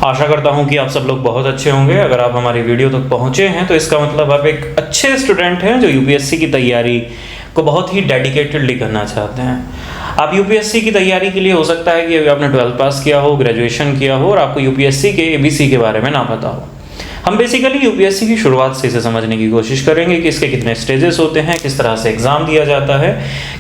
आशा करता हूँ कि आप सब लोग बहुत अच्छे होंगे। अगर आप हमारी वीडियो तक पहुँचे हैं तो इसका मतलब आप एक अच्छे स्टूडेंट हैं जो यूपीएससी की तैयारी को बहुत ही डेडिकेटेडली करना चाहते हैं। आप यूपीएससी की तैयारी के लिए हो सकता है कि अभी आपने 12th पास किया हो, ग्रेजुएशन किया हो और आपको यूपीएससी के एबीसी के बारे में ना पता हो। हम बेसिकली यूपीएससी की शुरुआत से इसे समझने की कोशिश करेंगे कि इसके कितने स्टेजेस होते हैं, किस तरह से एग्ज़ाम दिया जाता है,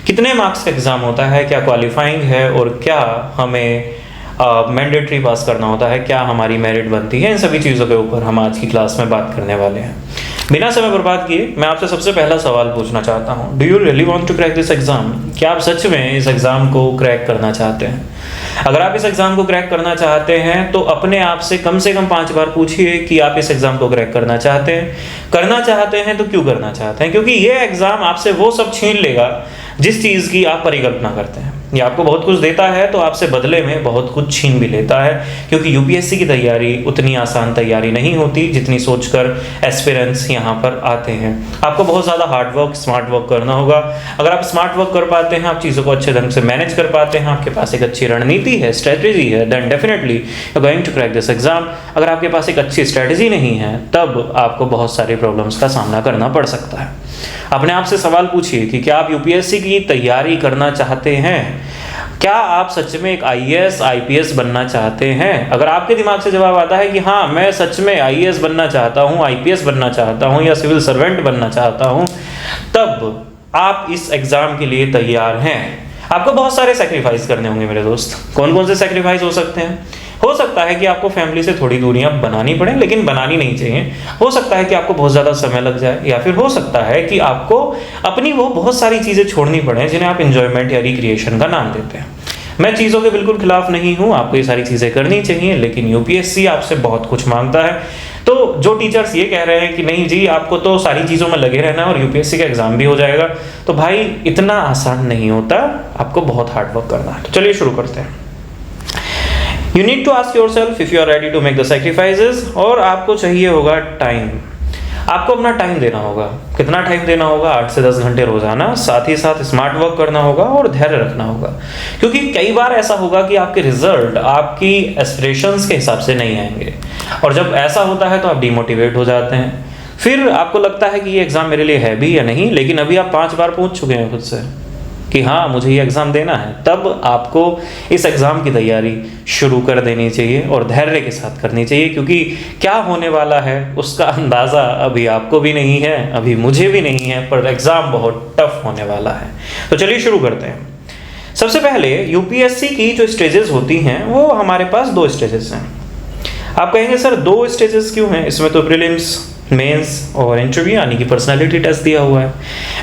कितने मार्क्स का एग्ज़ाम होता है, क्या क्वालिफाइंग है और क्या हमें मैंडेटरी पास करना होता है, क्या हमारी मेरिट बनती है। इन सभी चीज़ों के ऊपर हम आज की क्लास में बात करने वाले हैं। बिना समय बर्बाद किए मैं आपसे सबसे पहला सवाल पूछना चाहता हूँ, do you really want to crack this exam? क्या आप सच में इस एग्ज़ाम को क्रैक करना चाहते हैं? अगर आप इस एग्ज़ाम को क्रैक करना चाहते हैं तो अपने आप से कम 5 बार पूछिए कि आप इस एग्ज़ाम को क्रैक करना चाहते हैं। करना चाहते हैं तो क्यों करना चाहते हैं? क्योंकि ये एग्ज़ाम आपसे वो सब छीन लेगा जिस चीज़ की आप परिकल्पना करते हैं। ये आपको बहुत कुछ देता है तो आपसे बदले में बहुत कुछ छीन भी लेता है, क्योंकि यूपीएससी की तैयारी उतनी आसान तैयारी नहीं होती जितनी सोचकर एस्पिरेंट्स यहाँ पर आते हैं। आपको बहुत ज़्यादा हार्ड वर्क, स्मार्ट वर्क करना होगा। अगर आप स्मार्ट वर्क कर पाते हैं, आप चीज़ों को अच्छे ढंग से मैनेज कर पाते हैं, आपके पास एक अच्छी रणनीति है, स्ट्रेटजी है, then definitely you are going to crack this exam. अगर आपके पास एक अच्छी स्ट्रेटजी नहीं है तब आपको बहुत सारी प्रॉब्लम्स का सामना करना पड़ सकता है। अपने आप से सवाल पूछिए कि क्या आप यूपीएससी की तैयारी करना चाहते हैं? क्या आप सच में एक आईएएस आईपीएस बनना चाहते हैं? अगर आपके दिमाग से जवाब आता है कि हाँ मैं सच में आईएएस बनना चाहता हूँ, आईपीएस बनना चाहता हूँ या सिविल सर्वेंट बनना चाहता हूँ, तब आप इस एग्ज़ाम के लिए तैयार हैं। आपको बहुत सारे सेक्रीफाइस करने होंगे मेरे दोस्त। कौन कौन से सेक्रीफाइस हो सकते हैं? हो सकता है कि आपको फैमिली से थोड़ी दूरियां बनानी पड़े, लेकिन बनानी नहीं चाहिए। हो सकता है कि आपको बहुत ज़्यादा समय लग जाए, या फिर हो सकता है कि आपको अपनी वो बहुत सारी चीज़ें छोड़नी पड़े जिन्हें आप एंजॉयमेंट या रिक्रिएशन का नाम देते हैं। मैं चीज़ों के बिल्कुल खिलाफ नहीं हूँ, आपको ये सारी चीज़ें करनी चाहिए, लेकिन यूपीएससी आपसे बहुत कुछ मांगता है। तो जो टीचर्स ये कह रहे हैं कि नहीं जी आपको तो सारी चीज़ों में लगे रहना है और यूपीएससी का एग्ज़ाम भी हो जाएगा, तो भाई इतना आसान नहीं होता, आपको बहुत हार्ड वर्क करना है। तो चलिए शुरू करते हैं। You need to ask yourself if you are ready to make the sacrifices, और आपको चाहिए होगा टाइम। आपको अपना टाइम देना होगा। कितना टाइम देना होगा? 8 से 10 घंटे रोजाना। साथ ही साथ स्मार्ट वर्क करना होगा और धैर्य रखना होगा, क्योंकि कई बार ऐसा होगा कि आपके रिजल्ट आपकी एस्पिरेशंस के हिसाब से नहीं आएंगे, और जब ऐसा होता है तो आप डिमोटिवेट हो जाते हैं। फिर आपको लगता है कि ये एग्ज़ाम मेरे लिए है भी या नहीं, लेकिन अभी आप 5 बार पूछ चुके हैं खुद से कि हाँ मुझे ये एग्ज़ाम देना है। तब आपको इस एग्ज़ाम की तैयारी शुरू कर देनी चाहिए और धैर्य के साथ करनी चाहिए, क्योंकि क्या होने वाला है उसका अंदाज़ा अभी आपको भी नहीं है, अभी मुझे भी नहीं है, पर एग्ज़ाम बहुत टफ होने वाला है। तो चलिए शुरू करते हैं। सबसे पहले यूपीएससी की जो स्टेजेस होती हैं वो हमारे पास 2 स्टेजेस हैं। आप कहेंगे सर 2 स्टेजेस क्यों हैं? इसमें तो प्रीलिम्स, मेंस और इंटरव्यू यानी कि पर्सनालिटी टेस्ट दिया हुआ है।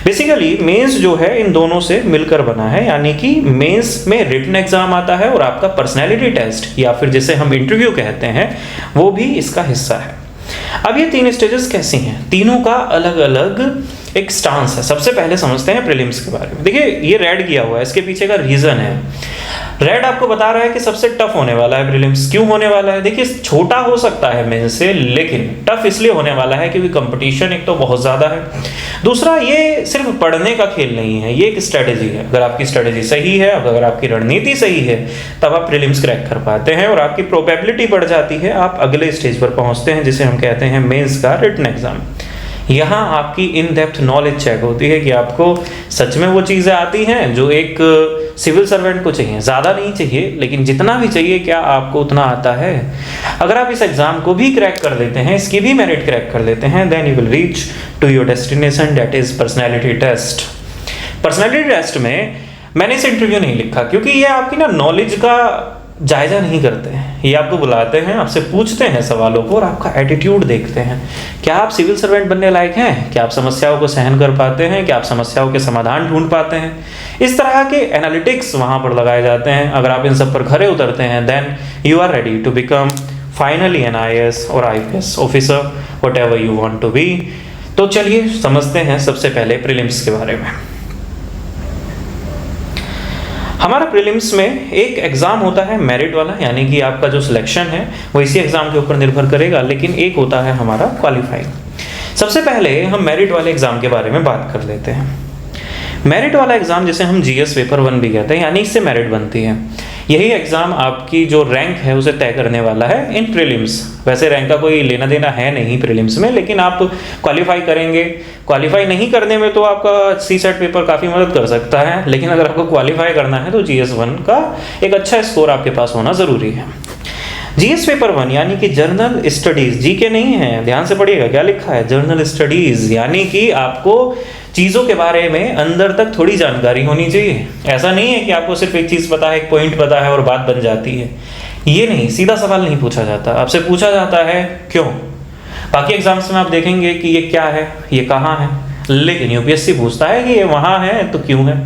बेसिकली मेंस जो है इन दोनों से मिलकर बना है, यानी कि मेंस में रिटन एग्जाम आता है और आपका पर्सनालिटी टेस्ट या फिर जिसे हम इंटरव्यू कहते हैं वो भी इसका हिस्सा है। अब ये 3 स्टेजेस कैसी हैं? तीनों का अलग अलग एक स्टांस है। सबसे पहले समझते हैं प्रीलिम्स के बारे में। देखिए ये रेड किया हुआ है, इसके पीछे का रीजन है। रेड आपको बता रहा है कि सबसे टफ होने वाला है प्रीलिम्स। क्यों होने वाला है? देखिए छोटा हो सकता है मेंस से, लेकिन टफ इसलिए होने वाला है क्योंकि कंपटीशन एक तो बहुत ज़्यादा है, दूसरा ये सिर्फ पढ़ने का खेल नहीं है, ये एक स्ट्रेटेजी है। अगर आपकी स्ट्रेटेजी सही है, अगर आपकी रणनीति सही है, तब आप प्रीलिम्स क्रैक कर पाते हैं और आपकी प्रोबेबिलिटी बढ़ जाती है, आप अगले स्टेज पर पहुँचते हैं जिसे हम कहते हैं मेंस का रिटन एग्जाम। यहाँ आपकी इन डेप्थ नॉलेज चेक होती है कि आपको सच में वो चीज़ें आती हैं जो एक सिविल सर्वेंट को चाहिए। ज़्यादा नहीं चाहिए, लेकिन जितना भी चाहिए क्या आपको उतना आता है? अगर आप इस एग्ज़ाम को भी क्रैक कर लेते हैं, इसकी भी मेरिट क्रैक कर लेते हैं, then you will reach to your destination, that is personality test. Personality test में मैंने इसे इंटरव्यू नहीं लिखा, क्योंकि ये आपकी ना नॉलेज का जायज़ा नहीं करते हैं। ये आपको बुलाते हैं, आपसे पूछते हैं सवालों को और आपका एटीट्यूड देखते हैं। क्या आप सिविल सर्वेंट बनने लायक हैं? क्या आप समस्याओं को सहन कर पाते हैं? क्या आप समस्याओं के समाधान ढूंढ पाते हैं? इस तरह के एनालिटिक्स वहाँ पर लगाए जाते हैं। अगर आप इन सब पर खरे उतरते हैं, then you are ready to become finally an IAS और IPS officer, whatever you want to be. तो चलिए समझते हैं सबसे पहले प्रीलिम्स के बारे में। हमारा प्रीलिम्स में एक एग्ज़ाम होता है मेरिट वाला, यानी कि आपका जो सिलेक्शन है वो इसी एग्ज़ाम के ऊपर निर्भर करेगा, लेकिन एक होता है हमारा क्वालिफाइंग। सबसे पहले हम मेरिट वाले एग्ज़ाम के बारे में बात कर लेते हैं। मेरिट वाला एग्ज़ाम जिसे हम जीएस पेपर 1 भी कहते हैं, यानी इससे मेरिट बनती है। यही एग्ज़ाम आपकी जो रैंक है उसे तय करने वाला है इन प्रीलिम्स। वैसे रैंक का कोई लेना देना है नहीं प्रीलिम्स में, लेकिन आप क्वालिफाई करेंगे। क्वालिफाई नहीं करने में तो आपका सीसेट पेपर काफ़ी मदद कर सकता है, लेकिन अगर आपको क्वालिफाई करना है तो GS1 का एक अच्छा स्कोर आपके पास होना ज़रूरी है। GS पेपर 1 यानी कि जर्नल स्टडीज़, जीके नहीं है, ध्यान से पढ़िएगा क्या लिखा है, जर्नल स्टडीज़, यानी कि आपको चीज़ों के बारे में अंदर तक थोड़ी जानकारी होनी चाहिए। ऐसा नहीं है कि आपको सिर्फ एक चीज़ पता है, एक पॉइंट पता है और बात बन जाती है। ये नहीं, सीधा सवाल नहीं पूछा जाता, आपसे पूछा जाता है क्यों। बाकी एग्जाम्स में आप देखेंगे कि ये क्या है, ये कहाँ है, लेकिन यूपीएससी पूछता है कि ये वहाँ है तो क्यों है।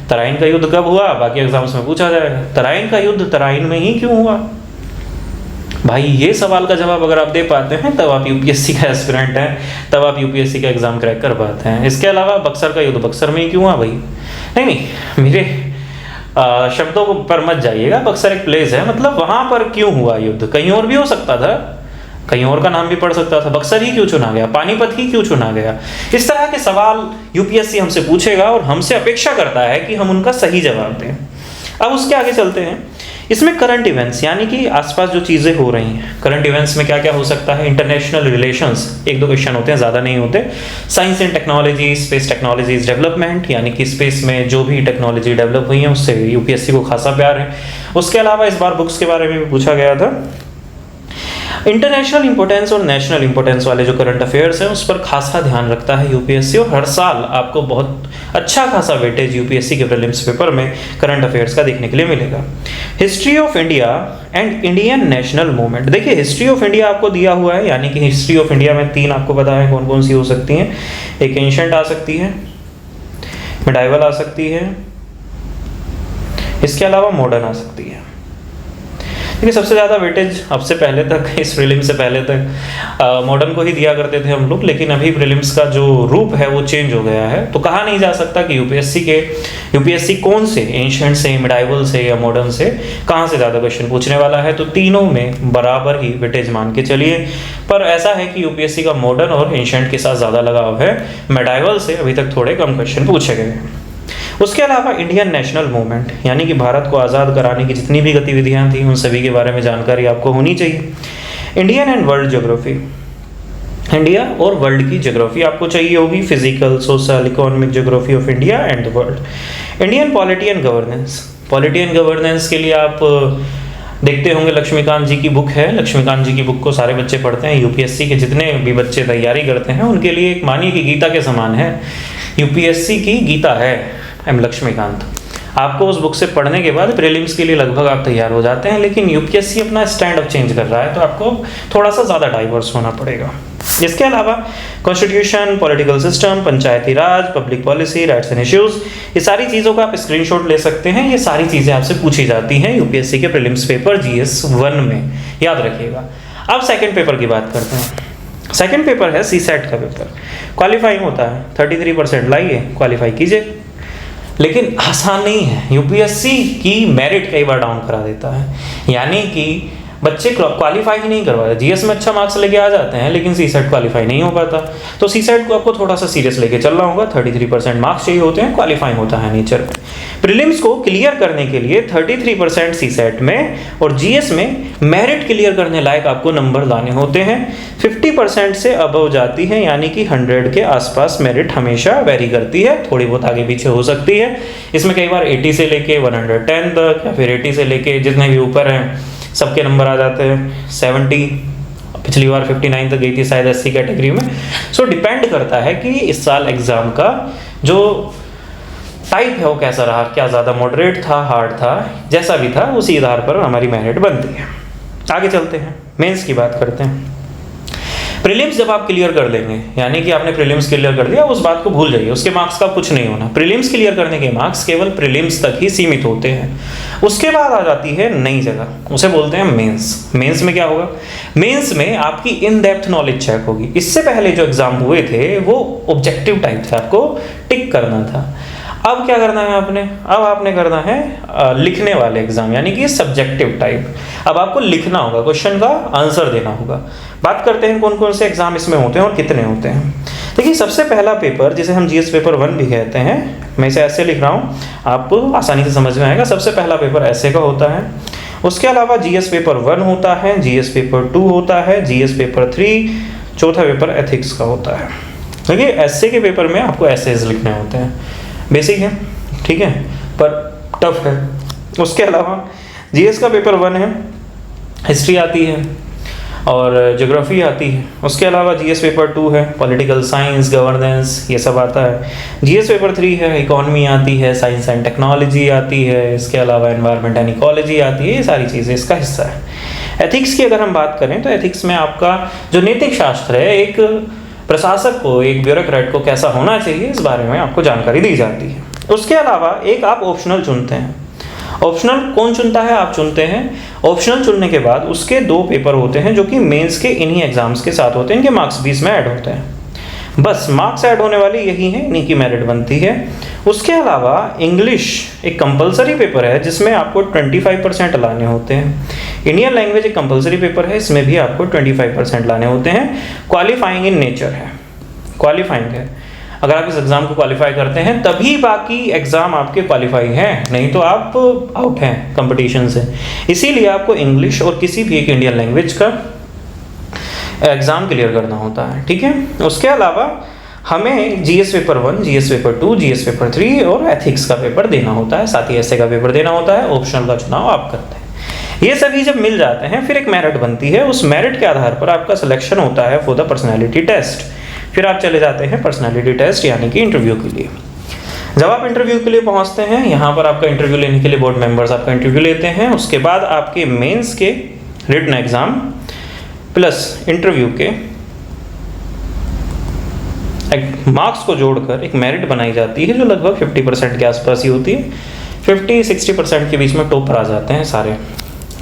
तराइन का युद्ध कब हुआ, बाकी एग्जाम्स में पूछा जाएगा तराइन का युद्ध तराइन में ही क्यों हुआ। भाई ये सवाल का जवाब अगर आप दे पाते हैं तब आप यूपीएससी का एस्पिरेंट हैं, तब आप यूपीएससी का एग्जाम क्रैक कर पाते हैं। इसके अलावा बक्सर का युद्ध बक्सर में ही क्यों हुआ भाई, नहीं मेरे शब्दों पर मत जाइएगा, बक्सर एक प्लेस है, मतलब वहां पर क्यों हुआ युद्ध, कहीं और भी हो सकता था, कहीं और का नाम भी पड़ सकता था, बक्सर ही क्यों चुना गया, पानीपत ही क्यों चुना गया। इस तरह के सवाल यूपीएससी हमसे पूछेगा और हमसे अपेक्षा करता है कि हम उनका सही जवाब दें। अब उसके आगे चलते हैं, इसमें करंट इवेंट्स यानी कि आसपास जो चीज़ें हो रही हैं, करंट इवेंट्स में क्या क्या हो सकता है, इंटरनेशनल रिलेशंस, एक दो क्वेश्चन होते हैं, ज़्यादा नहीं होते। Science and technology, space technologies development, यानी कि स्पेस में जो भी टेक्नोलॉजी डेवलप हुई है उससे यूपीएससी को खासा प्यार है। उसके अलावा इस बार बुक्स के बारे में भी पूछा गया था। इंटरनेशनल इंपॉर्टेंस और नेशनल इंपॉर्टेंस वाले जो करंट अफेयर्स हैं उस पर खासा ध्यान रखता है यूपीएससी, और हर साल आपको बहुत अच्छा खासा वेटेज यूपीएससी के प्रीलिम्स पेपर में करंट अफेयर्स का देखने के लिए मिलेगा। History of India and Indian national movement, देखिए हिस्ट्री ऑफ इंडिया आपको दिया हुआ है, यानी कि हिस्ट्री ऑफ इंडिया में 3 आपको पता है कौन कौन सी हो सकती हैं, एक एंशिएंट आ सकती है, मिडाइवल आ सकती है, इसके अलावा मॉडर्न आ सकती है। देखिए सबसे ज़्यादा वेटेज अब से पहले तक, इस प्रीलिम से पहले तक मॉडर्न को ही दिया करते थे हम लोग, लेकिन अभी प्रीलिम्स का जो रूप है वो चेंज हो गया है। तो कहा नहीं जा सकता कि यूपीएससी कौन से एंशिएंट से, मिडाइवल से या मॉडर्न से कहाँ से ज़्यादा क्वेश्चन पूछने वाला है, तो तीनों में बराबर ही वेटेज मान के चलिए। पर ऐसा है कि यूपीएससी का मॉडर्न और एंशिएंट के साथ ज़्यादा लगाव है, मिडाइवल से अभी तक थोड़े कम क्वेश्चन पूछे गए हैं। उसके अलावा इंडियन नेशनल मूवमेंट, यानी कि भारत को आज़ाद कराने की जितनी भी गतिविधियां थी उन सभी के बारे में जानकारी आपको होनी चाहिए। Indian and world geography, India और वर्ल्ड की ज्योग्राफी आपको चाहिए होगी, physical, social, economic geography of India and world. Indian polity and governance, polity and governance के लिए आप देखते होंगे लक्ष्मीकांत जी की बुक है, लक्ष्मीकांत जी की बुक को सारे बच्चे पढ़ते हैं, यूपीएससी के जितने भी बच्चे तैयारी करते हैं उनके लिए एक मानिए कि गीता के समान है, यूपीएससी की गीता है एम लक्ष्मीकांत। आपको उस बुक से पढ़ने के बाद प्रीलिम्स के लिए लगभग आप तैयार हो जाते हैं, लेकिन यूपीएससी अपना स्टैंड अप चेंज कर रहा है तो आपको थोड़ा सा ज़्यादा डाइवर्स होना पड़ेगा। इसके अलावा constitution, political system, Panchayati Raj, public policy, rights and issues, ये सारी चीज़ों का आप स्क्रीनशॉट ले सकते हैं। ये सारी चीज़ें आपसे पूछी जाती हैं यूपीएससी के प्रीलिम्स पेपर GS1 में, याद रखिएगा। अब सेकेंड पेपर की बात करते हैं। सेकेंड पेपर है सीसेट का पेपर, क्वालिफाइंग होता है, 33% लाइए, क्वालिफाई कीजिए, लेकिन आसान नहीं है। यूपीएससी की मेरिट कई बार डाउन करा देता है, यानी कि बच्चे क्वालिफाई ही नहीं करवाते, जीएस में अच्छा मार्क्स लेके आ जाते हैं लेकिन सीसेट क्वालिफाई नहीं हो पाता। तो सीसेट को आपको थोड़ा सा सीरियस लेके चलना होगा, 33% मार्क्स चाहिए होते हैं, क्वालिफाइंग होता है नेचर। प्रीलिम्स को क्लियर करने के लिए 33% सीसेट में और जीएस में मेरिट क्लियर करने लायक आपको नंबर लाने होते हैं। 50% से अबव जाती है, यानी कि 100 के आसपास मेरिट हमेशा वेरी करती है, थोड़ी बहुत आगे पीछे हो सकती है। इसमें कई बार 80 से लेके 110 तक या फिर 80 से लेके जितने भी ऊपर हैं सबके नंबर आ जाते हैं। 70, पिछली बार 59 तक गई थी शायद SC कैटेगरी में। सो डिपेंड करता है कि इस साल एग्जाम का जो टाइप है वो कैसा रहा, क्या ज़्यादा मॉडरेट था, हार्ड था, जैसा भी था उसी आधार पर हमारी मेरिट बनती है। आगे चलते हैं, मेंस की बात करते हैं। प्रीलिम्स जब आप क्लियर कर लेंगे, यानी कि आपने प्रीलिम्स क्लियर कर दिया, उस बात को भूल जाइए, उसके मार्क्स का कुछ नहीं होना। प्रीलिम्स क्लियर करने के मार्क्स केवल प्रीलिम्स तक ही सीमित होते हैं। उसके बाद आ जाती है नई जगह, उसे बोलते हैं मेंस। मेंस में क्या होगा, मेंस में आपकी इन डेप्थ नॉलेज चेक होगी। इससे पहले जो एग्जाम हुए थे वो ऑब्जेक्टिव टाइप था, आपको टिक करना था। अब क्या करना है आपने, अब आपने करना है लिखने वाले एग्जाम, यानी कि सब्जेक्टिव टाइप। अब आपको लिखना होगा, क्वेश्चन का आंसर देना होगा। बात करते हैं कौन कौन से एग्जाम इसमें होते हैं और कितने होते हैं। देखिए सबसे पहला पेपर जिसे हम जीएस पेपर 1 भी कहते हैं, मैं इसे ऐसे लिख रहा हूँ, आपको आसानी से समझ में आएगा। सबसे पहला पेपर ऐसे का होता है, उसके अलावा जीएस पेपर 1 होता है, जीएस पेपर 2 होता है, जीएस पेपर 3, चौथा पेपर एथिक्स का होता है। देखिए एसए के पेपर में आपको एसेज लिखने होते हैं, बेसिक है, ठीक है, पर टफ है। उसके अलावा जीएस का पेपर 1 है, हिस्ट्री आती है और ज्योग्राफी आती है। उसके अलावा जीएस पेपर 2 है, पॉलिटिकल साइंस, गवर्नेंस, ये सब आता है। जीएस पेपर 3 है, इकोनॉमी आती है, साइंस एंड टेक्नोलॉजी आती है, इसके अलावा एनवायरनमेंट एंड इकोलॉजी आती है, ये सारी चीज़ें इसका हिस्सा है। एथिक्स की अगर हम बात करें तो एथिक्स में आपका जो नैतिक शास्त्र है, एक प्रशासक को, एक ब्यूरोक्रेट को कैसा होना चाहिए, इस बारे में आपको जानकारी दी जाती है। उसके अलावा एक आप ऑप्शनल चुनते हैं। ऑप्शनल कौन चुनता है? आप चुनते हैं। ऑप्शनल चुनने के बाद उसके 2 पेपर होते हैं जो कि मेंस के इन्हीं एग्जाम्स के साथ होते हैं, इनके मार्क्स भी इसमें ऐड होते हैं। बस मार्क्स ऐड होने वाली यही है, इन्हीं की मेरिट बनती है। उसके अलावा इंग्लिश एक कंपलसरी पेपर है जिसमें आपको 25% लाने होते हैं। इंडियन लैंग्वेज एक कंपलसरी पेपर है, इसमें भी आपको 25% लाने होते हैं। क्वालिफाइंग इन नेचर है, क्वालिफाइंग है। अगर आप इस एग्ज़ाम को क्वालिफाई करते हैं तभी बाकी एग्ज़ाम आपके क्वालिफाई हैं, नहीं तो आप आउट हैं कंपटीशन से। इसीलिए आपको इंग्लिश और किसी भी एक इंडियन लैंग्वेज का एग्ज़ाम क्लियर करना होता है, ठीक है। उसके अलावा हमें GS paper 1, GS paper 2, GS paper 3 और एथिक्स का पेपर देना होता है, साथ ही एसए का पेपर देना होता है। ऑप्शनल का चुनाव आप करते हैं। ये सभी जब मिल जाते हैं फिर एक मेरिट बनती है। उस मेरिट के आधार पर आपका सिलेक्शन होता है फॉर द पर्सनैलिटी टेस्ट। फिर आप चले जाते हैं पर्सनैलिटी टेस्ट यानी कि इंटरव्यू के लिए। जब आप इंटरव्यू के लिए पहुंचते हैं, यहाँ पर आपका इंटरव्यू लेने के लिए बोर्ड मेंबर्स आपका इंटरव्यू लेते हैं। उसके बाद आपके मेंस के रिटन एग्जाम प्लस इंटरव्यू के मार्क्स को जोड़कर एक मेरिट बनाई जाती है जो लगभग 50% के आसपास ही होती है। 50-60% के बीच में टॉपर आ जाते हैं सारे।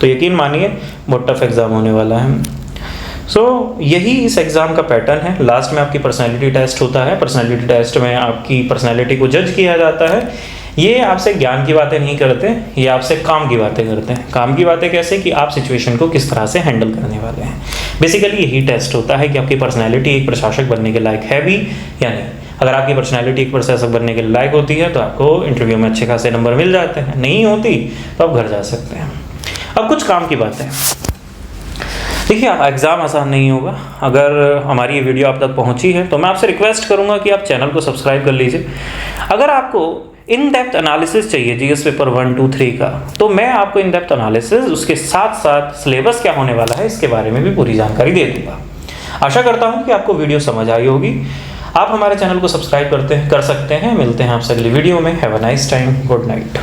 तो यकीन मानिए बहुत टफ एग्जाम होने वाला है। यही इस एग्ज़ाम का पैटर्न है। लास्ट में आपकी पर्सनैलिटी टेस्ट होता है। पर्सनैलिटी टेस्ट में आपकी पर्सनैलिटी को जज किया जाता है। ये आपसे ज्ञान की बातें नहीं करते, ये आपसे काम की बातें करते हैं। काम की बातें कैसे? कि आप सिचुएशन को किस तरह से हैंडल करने वाले हैं। बेसिकली यही टेस्ट होता है कि आपकी पर्सनैलिटी एक प्रशासक बनने के लायक है भी या नहीं। अगर आपकी पर्सनैलिटी एक प्रशासक बनने के लायक होती है तो आपको इंटरव्यू में अच्छे खासे नंबर मिल जाते हैं, नहीं होती तो आप घर जा सकते हैं। अब कुछ काम की बातें। देखिए एग्ज़ाम आसान नहीं होगा। अगर हमारी ये वीडियो आप तक पहुंची है तो मैं आपसे रिक्वेस्ट करूंगा कि आप चैनल को सब्सक्राइब कर लीजिए। अगर आपको इन डेप्थ एनालिसिस चाहिए जीएस पेपर 1, 2, 3 का, तो मैं आपको इन डेप्थ एनालिसिस उसके साथ साथ सिलेबस क्या होने वाला है इसके बारे में भी पूरी जानकारी दे दूंगा। आशा करता हूँ कि आपको वीडियो समझ आई होगी। आप हमारे चैनल को सब्सक्राइब कर सकते हैं। मिलते हैं आपसे अगली वीडियो में। Have a nice time. Good night.